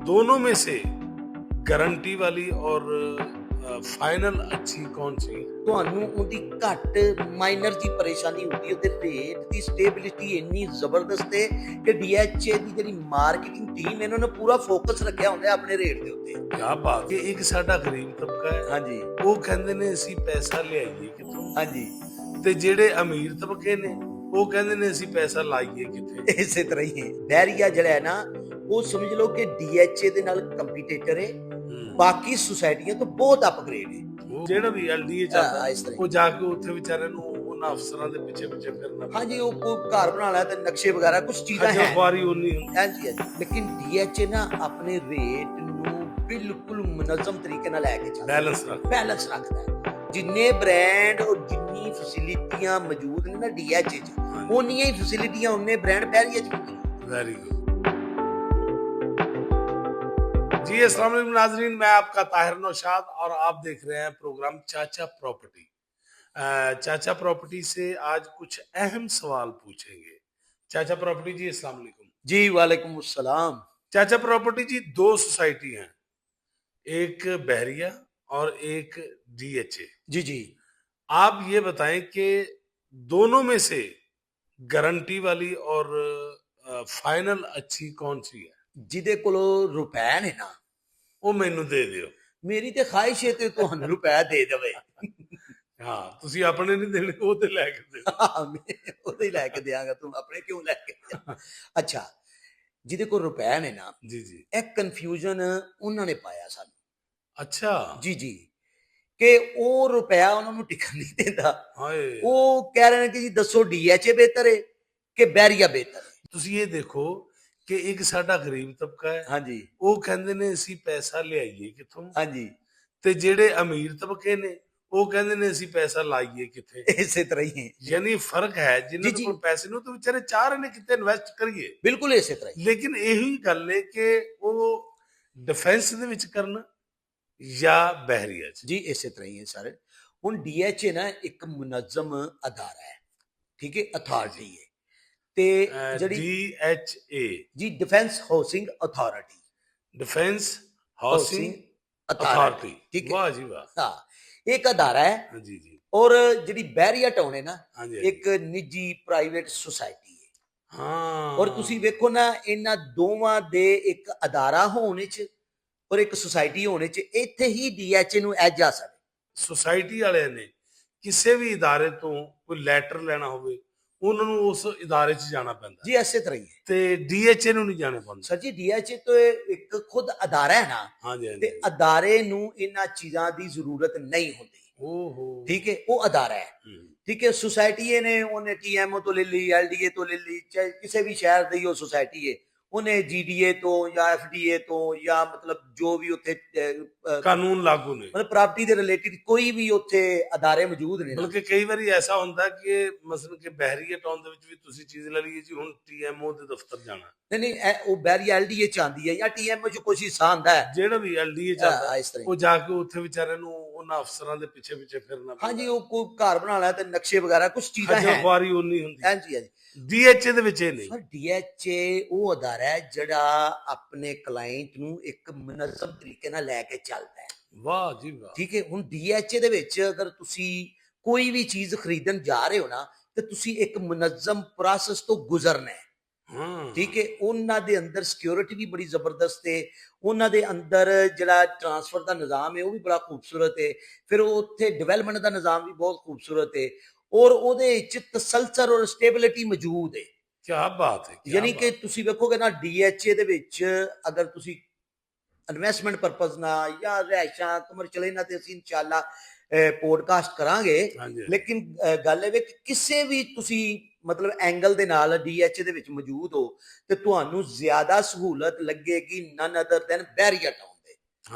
दोनों में से गारंटी वाली और फाइनल अच्छी कौन सी? ਤੁਹਾਨੂੰ ਉਹਦੀ ਘੱਟ ਮਾਈਨਰ ਜੀ ਪਰੇਸ਼ਾਨੀ ਹੁੰਦੀ, ਉਹਦੇ ਰੇਟ ਦੀ ਸਟੇਬਿਲਿਟੀ ਇੰਨੀ ਜ਼ਬਰਦਸਤ ਹੈ ਕਿ ਡੀਐਚਏ ਦੀ ਜਿਹੜੀ ਮਾਰਕੀਟਿੰਗ ਟੀਮ ਇਹਨਾਂ ਨੇ ਪੂਰਾ ਫੋਕਸ ਰੱਖਿਆ ਹੁੰਦਾ ਆਪਣੇ ਰੇਟ ਦੇ ਉੱਤੇ। क्या बात है। एक साडा गरीब तबका है, ਹਾਂਜੀ वो कहंदे ने ਅਸੀਂ ਪੈਸਾ ਲਿਆਈਏ ਕਿੱਥੋਂ, ਹਾਂਜੀ ਤੇ ਜਿਹੜੇ ਅਮੀਰ ਤਬਕੇ ਨੇ ਉਹ ਕਹਿੰਦੇ ਨੇ ਅਸੀਂ ਪੈਸਾ ਲਾਈਏ ਕਿੱਥੇ। ਇਸੇ ਤਰ੍ਹਾਂ ਹੀ ਹੈ। ਬੈਰੀਆ ਜਿਹੜਾ ਹੈ ਨਾ, ਉਹ ਸਮਝ ਲਓ ਕਿ ਡੀਐਚਏ ਦੇ ਨਾਲ ਕੰਪੀਟੀਟਰ ਹੈ, ਬਾਕੀ ਸੁਸਾਇਟੀਆਂ ਤੋਂ ਬਹੁਤ ਅਪਗ੍ਰੇਡ ਹੈ। ਉਹ ਜਿਹੜਾ ਵੀ ਐਲਡੀਏ ਹਾਂ, ਚੱਲਦਾ ਇਸ ਤਰ੍ਹਾਂ ਉਹ ਜਾ ਕੇ ਉੱਥੇ ਵਿਚਾਰਿਆਂ ਨੂੰ ਉਹਨਾਂ ਅਫਸਰਾਂ ਦੇ ਪਿੱਛੇ ਪਿੱਛੇ ਫਿਰਨਾ ਹਾਂਜੀ, ਉਹ ਕੋਈ ਘਰ ਬਣਾ ਲਿਆ ਤੇ ਨਕਸ਼ੇ ਵਗੈਰਾ ਕੁਝ ਚੀਜ਼ਾਂ ਹੈ। ਖੁਆਰੀ ਉਨੀ ਹੁੰਦੀ। ਹਾਂਜੀ ਹਾਂਜੀ, ਲੇਕਿਨ ਡੀਐਚਏ ਨਾ ਆਪਣੇ ਰੇਟ ਨੂੰ ਬਿਲਕੁਲ ਮੁਨਜ਼ਮ ਤਰੀਕੇ ਨਾਲ ਲੈ ਕੇ ਚੱਲਦਾ, ਬੈਲੈਂਸ ਰੱਖਦਾ ਹੈ। ਜਿੰਨੇ ਬ੍ਰਾਂਡ ਔਰ ਜਿੰਨੀ ਫੈਸਿਲਿਟੀਆਂ ਮੌਜੂਦ ਨੇ ਨਾ ਡੀਐਚਏ 'ਚ, ਉਨੀਆਂ ਹੀ ਫੈਸਿਲਿਟੀਆਂ ਉਨੇ ਬ੍ਰਾਂਡ ਬੈਰੀਆ 'ਚ ਵੀ ਨੇ। वेरी गुड जी। अस्सलाम वालेकुम नाजरीन, मैं आपका ताहिर नौशाद और आप देख रहे हैं प्रोग्राम चाचा प्रॉपर्टी। चाचा प्रॉपर्टी से आज कुछ अहम सवाल पूछेंगे। चाचा प्रॉपर्टी जी, अस्सलाम वालेकुम। जी वालेकुम अस्सलाम। चाचा प्रॉपर्टी जी, दो सोसाइटी हैं, एक बहरिया और एक डीएचए। जी जी, आप ये बताएं कि दोनों में से गारंटी वाली और फाइनल अच्छी कौन सी है? ਜਿਹਦੇ ਕੋਲੋਂ ਰੁਪਏ ਨੇ ਨਾ, ਉਹ ਮੈਨੂੰ ਦੇ ਦਿਓ। ਮੇਰੀ ਤੇ ਖਾਹਿਸ਼ ਹੈ ਤੇ ਤੁਹਾਨੂੰ ਰੁਪਏ ਦੇ ਦੇਵੇ। ਹਾਂ, ਤੁਸੀਂ ਆਪਣੇ ਨਹੀਂ ਦੇਣੇ, ਉਹ ਤੇ ਲੈ ਕੇ ਦੇ। ਮੈਂ ਉਹਦੇ ਹੀ ਲੈ ਕੇ ਦਿਆਂਗਾ, ਤੂੰ ਆਪਣੇ ਕਿਉਂ ਲੈ ਕੇ ਦਿਆਂ? ਅੱਛਾ, ਜਿਹਦੇ ਕੋਲ ਰੁਪਏ ਨੇ ਨਾ, ਜੀ ਜੀ। ਇਹ ਕਨਫਿਊਜ਼ਨ ਉਹਨਾਂ ਨੇ ਪਾਇਆ ਸਾਨੂੰ। ਅੱਛਾ ਜੀ ਜੀ, ਕਿ ਉਹ ਰੁਪਇਆ ਉਹਨਾਂ ਨੂੰ ਟਿਕਣ ਨਹੀਂ ਦਿੰਦਾ। ਹਾਏ, ਉਹ ਕਹਿ ਰਹੇ ਨੇ ਕਿ ਜੀ ਦੱਸੋ ਡੀਐਚਏ ਬਿਹਤਰ ਹੈ ਕਿ ਬੈਰੀਆ ਬਿਹਤਰ ਹੈ। ਤੁਸੀਂ ਇਹ ਦੇਖੋ ਕਿ ਇੱਕ ਸਾਡਾ ਗਰੀਬ ਤਬਕਾ ਹੈ, ਹਾਂਜੀ ਉਹ ਕਹਿੰਦੇ ਨੇ ਅਸੀਂ ਪੈਸਾ ਲਿਆਈਏ ਕਿੱਥੋਂ, ਹਾਂਜੀ, ਤੇ ਜਿਹੜੇ ਅਮੀਰ ਤਬਕੇ ਨੇ ਉਹ ਕਹਿੰਦੇ ਨੇ ਅਸੀਂ ਪੈਸਾ ਲਾਈਏ ਕਿੱਥੇ। ਇਸੇ ਤਰ੍ਹਾਂ ਹੀ ਹੈ। ਯਾਨੀ ਫਰਕ ਹੈ। ਜਿਨ੍ਹਾਂ ਜੀ, ਕੋਲ ਪੈਸੇ ਨੂੰ ਤਾਂ ਵਿਚਾਰੇ ਚਾਹ ਰਹੇ ਨੇ ਕਿਤੇ ਇਨਵੈਸਟ ਕਰੀਏ, ਬਿਲਕੁਲ ਇਸੇ ਤਰ੍ਹਾਂ ਹੀ। ਲੇਕਿਨ ਇਹੀ ਗੱਲ ਹੈ ਕਿ ਉਹ ਡਿਫੈਂਸ ਦੇ ਵਿੱਚ ਕਰਨ ਜਾਂ ਬਹਿਰੀਆ 'ਚ। ਜੀ ਇਸੇ ਤਰ੍ਹਾਂ ਹੀ ਹੈ ਸਰ। ਹੁਣ ਡੀਐਚਏ ਨਾ ਇੱਕ ਮੁਨਜ਼ਮ ਅਦਾਰਾ ਹੈ, ਠੀਕ ਹੈ, ਅਥਾਰਟੀ ਹੈ, ਤੇ ਜਿਹੜੀ DHA ਜੀ defence housing authority, defence housing authority. ਠੀਕ ਹੈ। वाह जी वाह। ਹਾਂ, ਇੱਕ ਅਦਾਰਾ ਹੈ। हाँ जी जी। ਔਰ ਜਿਹੜੀ ਬੈਰੀਆ ਟਾਊਨ ਹੈ ਨਾ, हाँ जी ਇੱਕ ਨਿੱਜੀ ਪ੍ਰਾਈਵੇਟ ਸੁਸਾਇਟੀ ਹੈ। हाँ। ਔਰ ਤੁਸੀਂ ਵੇਖੋ ਨਾ, ਇਹਨਾਂ ਦੋਵਾਂ ਦੇ ਇੱਕ ਅਦਾਰਾ ਹੋਣ 'ਚ ਔਰ ਇੱਕ ਸੁਸਾਇਟੀ ਹੋਣ 'ਚ ਇੱਥੇ ਹੀ ਡੀਐਚਏ ਨੂੰ ਐਜ ਆ ਸਕਦਾ। ਸੁਸਾਇਟੀ ਵਾਲਿਆਂ ਨੇ ਕਿਸੇ ਵੀ ਇਦਾਰੇ ਤੋਂ ਕੋਈ ਲੈਟਰ ਲੈਣਾ ਹੋਵੇ, ਉਹਨਾਂ ਨੂੰ ਉਸ ਇਦਾਰੇ 'ਚ ਜਾਣਾ ਪੈਂਦਾ ਜੀ ਇਸੇ ਤਰ੍ਹਾਂ ਹੀ ਹੈ ਤੇ DHA ਨੂੰ ਨਹੀਂ ਜਾਣਾ ਪੈਂਦਾ। ਸਰ ਜੀ। ਡੀਐਚਏ ਤੋਂ ਇੱਕ ਖੁਦ ਅਦਾਰਾ ਹੈ ਨਾ, हाँ जी हाँ ਤੇ जी। ਅਦਾਰੇ ਨੂੰ ਇਹਨਾਂ ਚੀਜ਼ਾਂ ਦੀ ਜ਼ਰੂਰਤ ਨਹੀਂ ਹੁੰਦੀ। ओहो। ਠੀਕ ਹੈ, ਉਹ ਅਦਾਰਾ ਹੈ। ਠੀਕ ਹੈ, ਸੁਸਾਇਟੀ ਨੇ ਉਹਨੇ ਟੀਐਮਓ ਤੋਂ ਲੈ ਲਈ, ਐਲਡੀਏ ਤੋਂ ਲੈ ਲਈ, ਚਾਹੇ ਕਿਸੇ ਵੀ ਸ਼ਹਿਰ ਦੀ ਉਹ ਸੁਸਾਇਟੀ ਹੈ, ਉਹਨੇ ਜੀਡੀਏ ਤੋਂ ਜਾਂ ਐਫਡੀਏ ਤੋਂ ਜਾਂ ਮਤਲਬ ਜੋ ਵੀ ਉੱਥੇ ਕਾਨੂੰਨ ਲਾਗੂ ਨੇ, ਮਤਲਬ ਪ੍ਰਾਪਰਟੀ ਦੇ ਰਿਲੇਟਿਡ ਕੋਈ ਵੀ ਉੱਥੇ ਅਦਾਰੇ ਮੌਜੂਦ ਨੇ ਨਾ। ਬਲਕਿ ਕਈ ਵਾਰੀ ਐਸਾ ਹੁੰਦਾ ਕਿ ਮਸਲਨ ਕਿ ਬਹਿਰੀਆ ਟਾਊਨ ਦੇ ਵਿੱਚ ਵੀ ਤੁਸੀਂ ਚੀਜ਼ ਲੈ ਲਈਏ ਜੀ, ਹੁਣ TMO ਦੇ ਦਫ਼ਤਰ ਜਾਣਾ, ਨਹੀਂ ਉਹ ਬੈਰੀਆ ਐਲਡੀਏ ਚ ਆਉਂਦੀ ਹੈ ਜਾਂ ਟੀਐਮਓ ਚ ਕੁਛ ਹਿੱਸਾ ਆਉਂਦਾ ਹੈ, ਜਿਹੜਾ ਵੀ LDA ਚੱਲਦਾ ਇਸ ਤਰ੍ਹਾਂ। ਉਹ ਜਾ ਕੇ ਉੱਥੇ ਵਿਚਾਰਿਆਂ ਨੂੰ ਉਹਨਾਂ ਅਫਸਰਾਂ ਦੇ ਪਿੱਛੇ ਪਿੱਛੇ ਫਿਰਨਾ। ਹਾਂਜੀ, ਉਹ ਕੋਈ ਘਰ ਬਣਾ ਲਿਆ ਤੇ ਨਕਸ਼ੇ ਵਗੈਰਾ ਕੁਝ ਚੀਜ਼ਾਂ ਹੈ। ਖੁਆਰੀ ਉਨੀ ਹੁੰਦੀ। ਹਾਂਜੀ ਹਾਂਜੀ। DHA ਦੇ ਵਿੱਚ ਇਹ ਨਹੀਂ। ਸਰ ਡੀਐਚਏ ਉਹ ਅਦਾਰਾ ਹੈ ਜਿਹੜਾ ਆਪਣੇ ਕਲਾਇੰਟ ਨੂੰ ਇੱਕ ਮੁਨਜ਼ਮ ਤਰੀਕੇ ਨਾਲ ਲੈ ਕੇ ਚੱਲਦਾ ਹੈ। ਵਾਹ ਜੀ ਵਾਹ। ਠੀਕ ਹੈ, ਹੁਣ ਡੀਐਚਏ ਦੇ ਵਿੱਚ ਅਗਰ ਤੁਸੀਂ ਕੋਈ ਵੀ ਚੀਜ਼ ਖਰੀਦਣ ਜਾ ਰਹੇ ਹੋ ਨਾ, ਤੇ ਤੁਸੀਂ ਇੱਕ ਮੁਨਜ਼ਮ ਪ੍ਰੋਸੈਸ ਤੋਂ ਗੁਜ਼ਰਨਾ ਹੈ। ਠੀਕ ਹੈ, ਉਹਨਾਂ ਦੇ ਅੰਦਰ ਸਿਕਿਉਰਿਟੀ ਵੀ ਬੜੀ ਜ਼ਬਰਦਸਤ ਹੈ, ਉਹਨਾਂ ਦੇ ਅੰਦਰ ਜਿਹੜਾ ਟਰਾਂਸਫਰ ਦਾ ਨਿਜ਼ਾਮ ਹੈ ਉਹ ਵੀ ਬੜਾ ਖੂਬਸੂਰਤ ਹੈ, ਫਿਰ ਉੱਥੇ ਡਿਵੈਲਪਮੈਂਟ ਦਾ ਨਿਜ਼ਾਮ ਵੀ ਬਹੁਤ ਖੂਬਸੂਰਤ ਹੈ, ਔਰ ਉਹਦੇ ਵਿੱਚ ਤਸਲਸਲ ਔਰ ਸਟੇਬਿਲਿਟੀ ਮੌਜੂਦ ਹੈ। ਕੀ ਬਾਤ ਹੈ। ਯਾਨੀ ਕਿ ਤੁਸੀਂ ਵੇਖੋਗੇ ਨਾ, ਡੀਐਚਏ ਦੇ ਵਿੱਚ ਅਗਰ ਤੁਸੀਂ ਇਨਵੈਸਟਮੈਂਟ ਪਰਪਸ ਨਾਲ ਜਾਂ ਰਿਹਾਇਸ਼ਾਂ ਕਮਰਸ਼ੀਅਲ, ਇਹਨਾਂ ਤੇ ਅਸੀਂ ਇਨਸ਼ਾਅੱਲਾ ਪੋਡਕਾਸਟ ਕਰਾਂਗੇ, ਲੇਕਿਨ ਗੱਲ ਇਹ ਵੇ ਕਿ ਕਿਸੇ ਵੀ ਤੁਸੀਂ ਮਤਲਬ ਐਂਗਲ ਦੇ ਨਾਲ ਡੀਐਚਏ ਦੇ ਵਿੱਚ ਮੌਜੂਦ ਹੋ ਤੇ ਤੁਹਾਨੂੰ ਜ਼ਿਆਦਾ ਸਹੂਲਤ ਲੱਗੇਗੀ ਨਨ ਅਦਰ ਦੈਨ ਬੈਰੀਆ ਟਾਊਨ ਦੇ।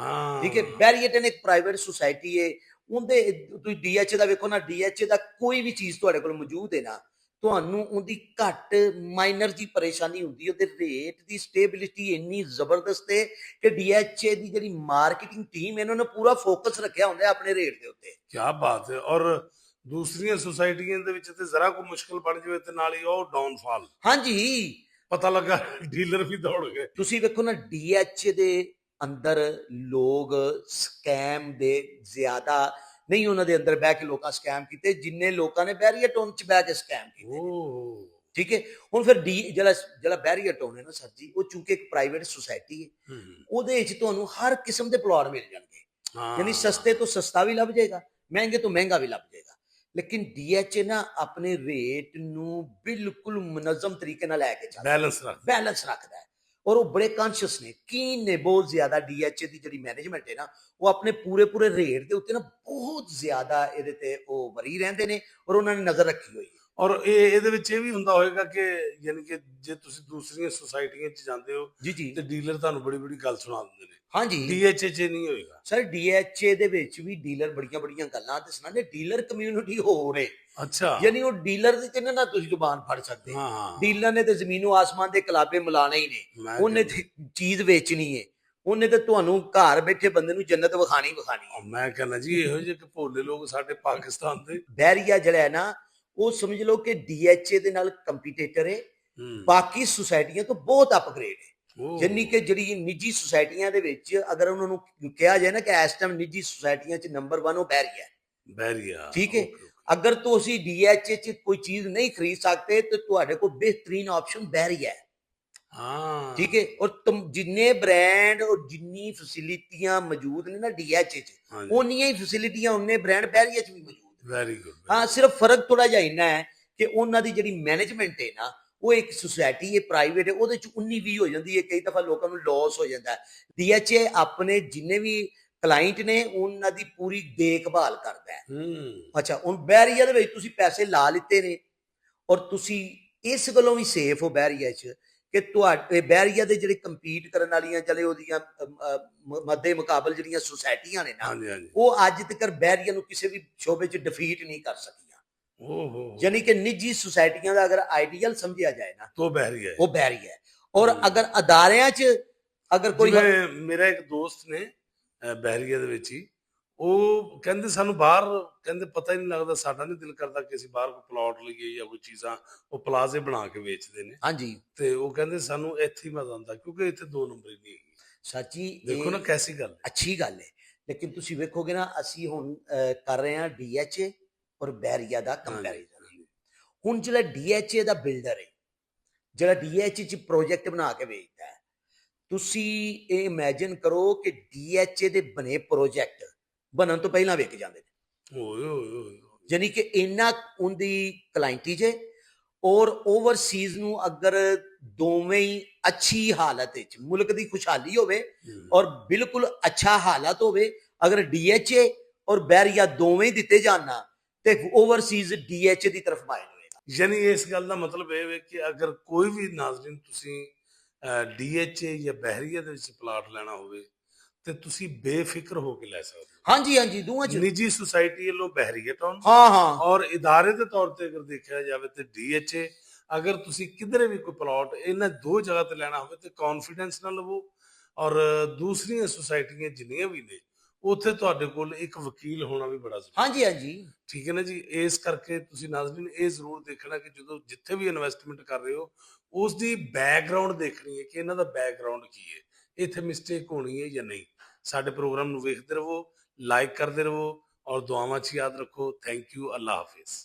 ਠੀਕ ਹੈ, ਬੈਰੀਆ ਟਾਊਨ ਇੱਕ ਪ੍ਰਾਈਵੇਟ ਸੁਸਾਇਟੀ ਹੈ, ਉਹਦੇ ਤੁਸੀਂ ਡੀਐਚਏ ਦਾ ਵੇਖੋ ਨਾ, ਡੀਐਚਏ ਦਾ ਕੋਈ ਵੀ ਚੀਜ਼ ਤੁਹਾਡੇ ਕੋਲ ਮੌਜੂਦ ਹੈ ਨਾ, ਤੁਹਾਨੂੰ ਉਹਦੀ ਘੱਟ ਮਾਈਨਰ ਜੀ ਪਰੇਸ਼ਾਨੀ ਹੁੰਦੀ, ਉਹਦੇ ਰੇਟ ਦੀ ਸਟੇਬਿਲਿਟੀ ਇੰਨੀ ਜ਼ਬਰਦਸਤ ਹੈ ਕਿ ਡੀਐਚਏ ਦੀ ਜਿਹੜੀ ਮਾਰਕੀਟਿੰਗ ਟੀਮ ਇਹਨਾਂ ਨੇ ਪੂਰਾ ਫੋਕਸ ਰੱਖਿਆ ਹੁੰਦਾ ਆਪਣੇ ਰੇਟ ਦੇ ਉੱਤੇ। ਕੀ ਬਾਤ ਹੈ। ਔਰ ਦੂਸਰੀਆਂ ਸੁਸਾਇਟੀਆਂ ਦੇ ਵਿੱਚ ਤੇ ਜ਼ਰਾ ਕੋਈ ਮੁਸ਼ਕਲ ਬਣ ਜਾਵੇ ਤੇ ਨਾਲ ਹੀ ਉਹ ਡਾਊਨਫਾਲ। ਹਾਂਜੀ, ਪਤਾ ਲੱਗਾ ਡੀਲਰ ਵੀ ਦੌੜ ਗਏ। ਤੁਸੀਂ ਵੇਖੋ ਨਾ ਡੀਐਚਏ ਦੇ ਅੰਦਰ ਲੋਕ ਸਕੈਮ ਦੇ ਜ਼ਿਆਦਾ ਨਹੀਂ, ਉਹਨਾਂ ਦੇ ਅੰਦਰ ਬਹਿ ਕੇ ਲੋਕਾਂ ਸਕੈਮ ਕੀਤੇ ਜਿੰਨੇ ਲੋਕਾਂ ਨੇ ਬੈਰੀਅਟੋਨ ਚ ਬਹਿ ਕੇ ਸਕੈਮ ਕੀਤੇ। ਠੀਕ ਹੈ, ਹੁਣ ਫਿਰ ਜਿਹੜਾ ਬੈਰੀਅਟੋਨ ਹੈ ਨਾ ਸਰ ਜੀ, ਉਹ ਚੂੰਕਿ ਇੱਕ ਪ੍ਰਾਈਵੇਟ ਸੁਸਾਇਟੀ ਹੈ, ਉਹਦੇ ਵਿੱਚ ਤੁਹਾਨੂੰ ਹਰ ਕਿਸਮ ਦੇ ਪਲਾਟ ਮਿਲ ਜਾਣਗੇ, ਯਾਨੀ ਸਸਤੇ ਤੋਂ ਸਸਤਾ ਵੀ ਲੱਭ ਜਾਏਗਾ, ਮਹਿੰਗੇ ਤੋਂ ਮਹਿੰਗਾ ਵੀ ਲੱਭ ਜਾਏਗਾ। ਲੇਕਿਨ ਡੀਐਚਏ ਨਾ ਆਪਣੇ ਰੇਟ ਨੂੰ ਬਿਲਕੁਲ ਮੁਨਜ਼ਮ ਤਰੀਕੇ ਨਾਲ ਲੈ ਕੇ ਚੱਲਦਾ, ਬੈਲੈਂਸ ਰੱਖਦਾ ਹੈ, ਔਰ ਉਹ ਬੜੇ ਕੌਨਸ਼ੀਅਸ ਨੇ, ਕੀਨ ਨੇ ਬਹੁਤ ਜ਼ਿਆਦਾ। ਡੀਐਚਏ ਦੀ ਜਿਹੜੀ ਮੈਨੇਜਮੈਂਟ ਹੈ ਨਾ, ਉਹ ਆਪਣੇ ਪੂਰੇ ਰੇਟ ਦੇ ਉੱਤੇ ਨਾ ਬਹੁਤ ਜ਼ਿਆਦਾ ਇਹਦੇ ਤੇ ਉਹ ਵਰੀ ਰਹਿੰਦੇ ਨੇ, ਔਰ ਉਹਨਾਂ ਨੇ ਨਜ਼ਰ ਰੱਖੀ ਹੋਈ ਹੈ। ਔਰ ਇਹਦੇ ਵਿੱਚ ਇਹ ਵੀ ਹੁੰਦਾ ਹੋਏਗਾ ਕਿ ਯਾਨੀ ਕਿ ਜੇ ਤੁਸੀਂ ਦੂਸਰੀਆਂ ਸੁਸਾਇਟੀਆਂ 'ਚ ਜਾਂਦੇ ਹੋ ਜੀ ਤੇ ਡੀਲਰ ਤੁਹਾਨੂੰ ਬੜੀ ਗੱਲ ਸੁਣਾ ਦਿੰਦੇ ਨੇ। ਹਾਂਜੀ, ਡੀਐਚਏ 'ਚ ਨਹੀਂ ਹੋਏਗਾ ਸਰ। ਡੀਐਚਏ ਦੇ ਵਿੱਚ ਵੀ ਡੀਲਰ ਬੜੀਆਂ ਗੱਲਾਂ ਦੱਸਣਾ ਨੇ, ਡੀਲਰ ਕਮਿਊਨਿਟੀ ਹੋਰ ਹੈ। ਅੱਛਾ, ਯਾਨੀ ਉਹ ਡੀਲਰ ਦੀ ਤੇ ਨਾ ਤੁਸੀਂ ਜ਼ੁਬਾਨ ਫੜ ਸਕਦੇ। ਡੀਲਰ ਨੇ ਤੇ ਜ਼ਮੀਨੋ ਆਸਮਾਨ ਦੇ ਕਲਾਬੇ ਮਿਲਾਣੇ ਹੀ ਨੇ, ਉਹਨੇ ਤੇ ਚੀਜ਼ ਵੇਚਣੀ ਹੈ, ਉਹਨੇ ਤੇ ਤੁਹਾਨੂੰ ਘਰ ਬੈਠੇ ਬੰਦੇ ਨੂੰ ਜੰਨਤ ਵਿਖਾਣੀ ਹੈ। ਮੈਂ ਕਹਿੰਦਾ ਜੀ ਇਹੋ ਜਿਹੇ ਭੋਲੇ ਲੋਕ ਸਾਡੇ ਪਾਕਿਸਤਾਨ ਦੇ। ਬਹਿਰੀਆ ਜਿਹੜਾ ਹੈ ਨਾ, ਉਹ ਸਮਝ ਲਓ ਕਿ ਡੀਐਚਏ ਦੇ ਨਾਲ ਕੰਪੀਟੀਟਰ ਹੈ, ਬਾਕੀ ਸੁਸਾਇਟੀਆਂ ਤੋਂ ਬਹੁਤ ਅਪਗ੍ਰੇਡ ਹੈ। ਯਾਨੀ ਕਿ ਜਿਹੜੀ ਨਿੱਜੀ ਸੁਸਾਇਟੀਆਂ ਦੇ ਵਿੱਚ ਅਗਰ ਉਹਨਾਂ ਨੂੰ ਕਿਹਾ ਜਾਏ ਨਾ ਕਿ ਇਸ ਟਾਈਮ ਨਿੱਜੀ ਸੁਸਾਇਟੀਆਂ 'ਚ ਨੰਬਰ 1 ਉਹ ਬਹਿਰੀਆ। ਠੀਕ ਹੈ, ਅਗਰ ਤੁਸੀਂ ਡੀਐਚਏ 'ਚ ਕੋਈ ਚੀਜ਼ ਨਹੀਂ ਖਰੀਦ ਸਕਦੇ ਤੇ ਤੁਹਾਡੇ ਕੋਲ ਬਿਹਤਰੀਨ ਆਪਸ਼ਨ ਬਹਿਰੀਆ ਹੈ। ਠੀਕ ਹੈ, ਔਰ ਤੁਮ ਜਿੰਨੇ ਬ੍ਰਾਂਡ ਔਰ ਜਿੰਨੀ ਫੈਸਿਲਿਟੀਆਂ ਮੌਜੂਦ ਨੇ ਨਾ ਡੀਐਚਏ 'ਚ, ਉਨੀਆਂ ਹੀ ਫੈਸਿਲਿਟੀਆਂ ਉਹਨੇ ਬ੍ਰਾਂਡ ਬਹਿਰੀਆ 'ਚ ਵੀ ਮੌਜੂਦ। Very good. ਹਾਂ, ਸਿਰਫ ਫਰਕ ਥੋੜਾ ਜਿਹਾ ਇੰਨਾ ਹੈ ਕਿ ਉਹਨਾਂ ਦੀ ਜਿਹੜੀ ਮੈਨੇਜਮੈਂਟ ਹੈ ਨਾ, ਉਹ ਇੱਕ ਸੁਸਾਇਟੀ ਹੈ, ਪ੍ਰਾਈਵੇਟ ਹੈ, ਉਹਦੇ ਚ 19-20 ਹੋ ਜਾਂਦੀ ਹੈ, ਕਈ ਦਫਾ ਲੋਕਾਂ ਨੂੰ ਲਾਸ ਹੋ ਜਾਂਦਾ ਹੈ। ਡੀਐਚਏ ਆਪਣੇ ਜਿੰਨੇ ਵੀ ਕਲਾਇੰਟ ਨੇ ਉਹਨਾਂ ਦੀ ਪੂਰੀ ਦੇਖਭਾਲ ਕਰਦਾ ਹੈ। ਅੱਛਾ, ਹੁਣ ਬਹਿਰੀਆ ਦੇ ਵਿੱਚ ਤੁਸੀਂ ਪੈਸੇ ਲਾ ਲਿੱਤੇ ਨੇ, ਔਰ ਤੁਸੀਂ ਇਸ ਗੱਲੋਂ ਵੀ ਸੇਫ ਹੋ ਬਹਿਰੀਆ ਚ ਕਿ ਤੁਹਾਡੇ ਬਹਿਰੀਆ ਦੇ ਜਿਹੜੇ ਕੰਪੀਟ ਕਰਨ ਵਾਲੀਆਂ ਚਲੇ ਉਹਦੀਆਂ ਮੱਦੇ ਮੁਕਾਬਲ ਜਿਹੜੀਆਂ ਸੁਸਾਇਟੀਆਂ ਨੇ ਨਾ, ਉਹ ਅੱਜ ਤੱਕ ਬਹਿਰੀਆ ਨੂੰ ਕਿਸੇ ਵੀ ਸ਼ੋਬੇ ਚ ਡਿਫੀਟ ਨਹੀਂ ਕਰ ਸਕੀਆਂ। यानी कि निजी सोसाइटियां का अगर आइडियल समझा जाए ना तो बहरिया है, वो बहरिया है। और अगर अदारियां च अगर कोई मेरा एक दोस्त ने बहरिया ਦੇ ਵਿੱਚ ਹੀ ਉਹ ਕਹਿੰਦੇ ਸਾਨੂੰ ਬਾਹਰ ਕਹਿੰਦੇ ਪਤਾ ਹੀ ਨਹੀਂ ਲੱਗਦਾ, ਸਾਡਾ ਨਹੀਂ ਦਿਲ ਕਰਦਾ ਕਿ ਅਸੀਂ ਬਾਹਰ ਕੋਈ ਪਲਾਟ ਲਈਏ ਜਾਂ ਕੋਈ ਚੀਜ਼ਾਂ, ਉਹ ਪਲਾਜ਼ੇ ਬਣਾ ਕੇ ਵੇਚਦੇ ਨੇ। ਹਾਂਜੀ, ਤੇ ਉਹ ਕਹਿੰਦੇ ਸਾਨੂੰ ਇੱਥੇ ਹੀ ਮਜ਼ਾ ਆਉਂਦਾ ਕਿਉਂਕਿ ਇੱਥੇ ਦੋ ਨੰਬਰੀ ਨਹੀਂ ਹੈਗੀ। ਸੱਚੀ ਦੇਖੋ ਨਾ ਕੈਸੀ ਗੱਲ, ਅੱਛੀ ਗੱਲ ਹੈ। ਲੇਕਿਨ ਤੁਸੀਂ ਵੇਖੋਗੇ ਨਾ, ਅਸੀਂ ਹੁਣ ਕਰ ਰਹੇ ਹਾਂ ਡੀਐਚਏ ਔਰ ਬਹਿਰੀਆ ਦਾ ਕੰਪੈਰੀਜ਼ਨ। ਹੁਣ ਜਿਹੜਾ ਡੀਐਚਏ ਦਾ ਬਿਲਡਰ ਹੈ, ਜਿਹੜਾ ਡੀਐਚਏ ਚ ਪ੍ਰੋਜੈਕਟ ਬਣਾ ਕੇ ਵੇਚਦਾ ਹੈ, ਤੁਸੀਂ ਇਹ ਇਮੇਜਿਨ ਕਰੋ ਕਿ ਡੀਐਚਏ ਦੇ ਬਣੇ ਪ੍ਰੋਜੈਕਟ ਬਣਨ ਤੋਂ ਪਹਿਲਾਂ ਵਿਕ ਜਾਂਦੇ ਨੇ। ਯਾਨੀ ਕਿ ਇੰਨਾ ਉਹਦੀ ਕਲਾਇੰਟੇਜ ਹੈ। ਔਰ ਓਵਰਸੀਜ਼ ਨੂੰ ਅਗਰ ਦੋਵੇਂ ਹੀ ਅੱਛੀ ਹਾਲਤ ਵਿੱਚ, ਮੁਲਕ ਦੀ ਖੁਸ਼ਹਾਲੀ ਹੋਵੇ ਔਰ ਬਿਲਕੁਲ ਅੱਛਾ ਹਾਲਤ ਹੋਵੇ, ਅਗਰ ਡੀਐਚਏ ਔਰ ਬਹਿਰੀਆ ਦੋਵੇਂ ਦਿੱਤੇ ਜਾਣ ਨਾ, ਤੇ ਓਵਰਸੀਜ਼ ਡੀਐਚਏ ਦੀ ਤਰਫ ਮਾਇਲ ਹੋਏਗਾ। ਯਾਨੀ ਇਸ ਗੱਲ ਦਾ ਮਤਲਬ ਇਹ ਹੈ ਕਿ ਅਗਰ ਕੋਈ ਵੀ ਨਾਜ਼ਰੀਨ ਤੁਸੀਂ ਡੀਐਚਏ ਜਾਂ ਬਹਿਰੀਆ ਦੇ ਵਿੱਚ ਪਲਾਟ ਲੈਣਾ ਹੋਵੇ ਤੇ ਤੁਸੀਂ ਬੇਫਿਕਰ ਹੋ ਕੇ ਲੈ ਸਕਦੇ ਹੋ। ਹਾਂਜੀ ਹਾਂਜੀ, ਦੋਵਾਂ ਚ ਨਿੱਜੀ ਸੁਸਾਇਟੀ ਵੱਲੋਂ ਬਹਿਰੀਆ ਟਾਊਨ, ਹਾਂ, ਔਰ ਇਦਾਰੇ ਦੇ ਤੌਰ ਤੇ ਅਗਰ ਦੇਖਿਆ ਜਾਵੇ ਤੇ ਡੀਐਚਏ। ਅਗਰ ਤੁਸੀਂ ਕਿਧਰੇ ਵੀ ਕੋਈ ਪਲਾਟ ਇਹਨਾਂ ਦੋ ਜਗ੍ਹਾ ਤੇ ਲੈਣਾ ਹੋਵੇ ਤੇ ਕੌਨਫੀਡੈਂਸ ਨਾਲ ਲਵੋ, ਔਰ ਦੂਸਰੀਆਂ ਸੁਸਾਇਟੀਆਂ ਜਿੰਨੀਆਂ ਵੀ ਨੇ ਉੱਥੇ ਤੁਹਾਡੇ ਕੋਲ ਇੱਕ ਵਕੀਲ ਹੋਣਾ ਵੀ ਬੜਾ ਜ਼ਰੂਰੀ ਹੈ। ਹਾਂਜੀ ਹਾਂਜੀ, ਠੀਕ ਹੈ ਨਾ ਜੀ। ਇਸ ਕਰਕੇ ਤੁਸੀਂ ਨਾਜ਼ਰੀਨ ਇਹ ਜ਼ਰੂਰ ਦੇਖਣਾ ਕਿ ਜਦੋਂ ਜਿੱਥੇ ਵੀ ਇਨਵੈਸਟਮੈਂਟ ਕਰ ਰਹੇ ਹੋ, ਉਸ ਦੀ ਬੈਕਗਰਾਉਂਡ ਦੇਖਣੀ ਹੈ ਕਿ ਇਹਨਾਂ ਦਾ ਬੈਕਗਰਾਉਂਡ ਕੀ ਹੈ, ਇੱਥੇ ਮਿਸਟੇਕ ਹੋਣੀ ਹੈ ਜਾਂ ਨਹੀਂ। ਸਾਡੇ ਪ੍ਰੋਗਰਾਮ ਨੂੰ ਵੇਖਦੇ ਰਹੋ, ਲਾਈਕ ਕਰਦੇ ਰਹੋ, ਔਰ ਦੁਆਵਾਂ 'ਚ ਯਾਦ ਰੱਖੋ। Thank you, Allah Hafiz.